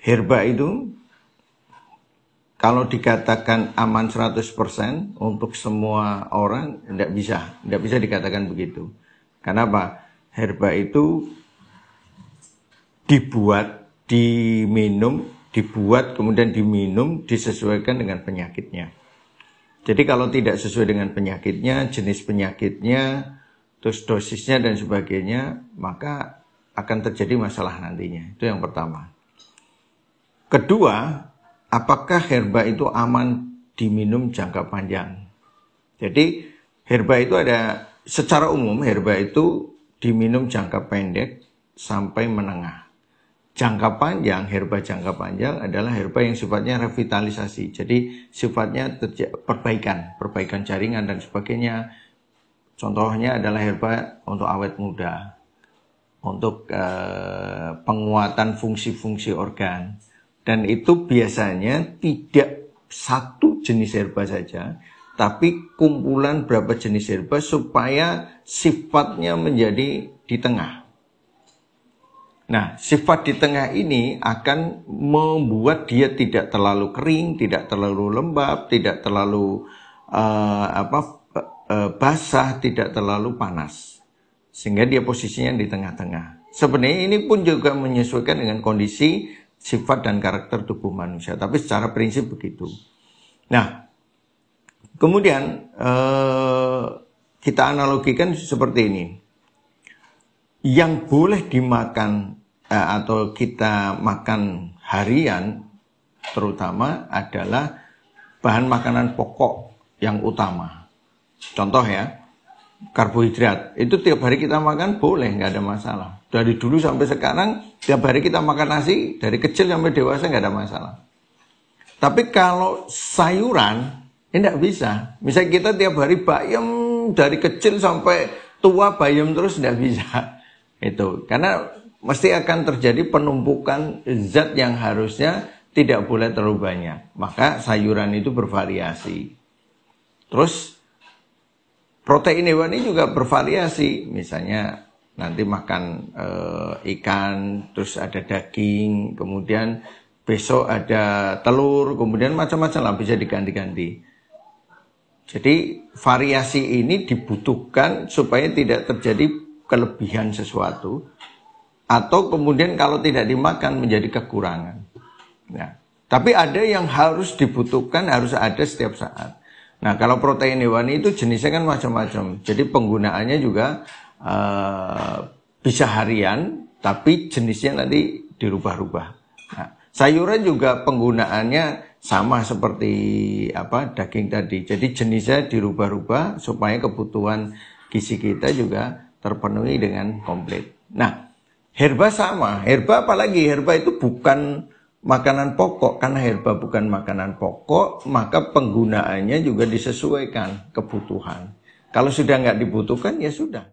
herba itu kalau dikatakan aman 100% untuk semua orang, tidak bisa dikatakan begitu. Karena apa? Herba itu dibuat, kemudian diminum, disesuaikan dengan penyakitnya. Jadi kalau tidak sesuai dengan penyakitnya, jenis penyakitnya, terus dosisnya dan sebagainya, maka akan terjadi masalah nantinya. Itu yang pertama. Kedua, apakah herba itu aman diminum jangka panjang? Jadi herba itu ada, secara umum herba itu diminum jangka pendek sampai menengah. Jangka panjang, herba jangka panjang adalah herba yang sifatnya revitalisasi. Jadi sifatnya perbaikan jaringan dan sebagainya. Contohnya adalah herba untuk awet muda, untuk penguatan fungsi-fungsi organ. Dan itu biasanya tidak satu jenis herba saja, tapi kumpulan berapa jenis herba supaya sifatnya menjadi di tengah. Nah, sifat di tengah ini akan membuat dia tidak terlalu kering, tidak terlalu lembab, tidak terlalu basah, tidak terlalu panas. Sehingga dia posisinya di tengah-tengah. Sebenarnya ini pun juga menyesuaikan dengan kondisi sifat dan karakter tubuh manusia, tapi secara prinsip begitu. Nah, kemudian kita analogikan seperti ini. Yang boleh dimakan atau kita makan harian terutama adalah bahan makanan pokok yang utama. Contoh ya, karbohidrat itu tiap hari kita makan boleh, nggak ada masalah. Dari dulu sampai sekarang tiap hari kita makan nasi, dari kecil sampai dewasa nggak ada masalah. Tapi kalau sayuran ini nggak bisa. Misalnya kita tiap hari bayam, dari kecil sampai tua bayam terus, nggak bisa. Itu karena mesti akan terjadi penumpukan zat yang harusnya tidak boleh terlalu banyak. Maka sayuran itu bervariasi. Terus protein hewani juga bervariasi. Misalnya nanti makan ikan, terus ada daging, kemudian besok ada telur, kemudian macam-macam lah, bisa diganti-ganti. Jadi variasi ini dibutuhkan supaya tidak terjadi kelebihan sesuatu, atau kemudian kalau tidak dimakan menjadi kekurangan. Nah, tapi ada yang harus dibutuhkan, harus ada setiap saat. Nah, kalau protein hewani itu jenisnya kan macam-macam. Jadi penggunaannya juga bisa harian, tapi jenisnya nanti dirubah-rubah. Nah, sayuran juga penggunaannya sama seperti daging tadi. Jadi jenisnya dirubah-rubah supaya kebutuhan gizi kita juga terpenuhi dengan komplit. Nah, herba sama. Herba apalagi? Herba itu bukan makanan pokok. Karena herba bukan makanan pokok, maka penggunaannya juga disesuaikan kebutuhan. Kalau sudah nggak dibutuhkan, ya sudah.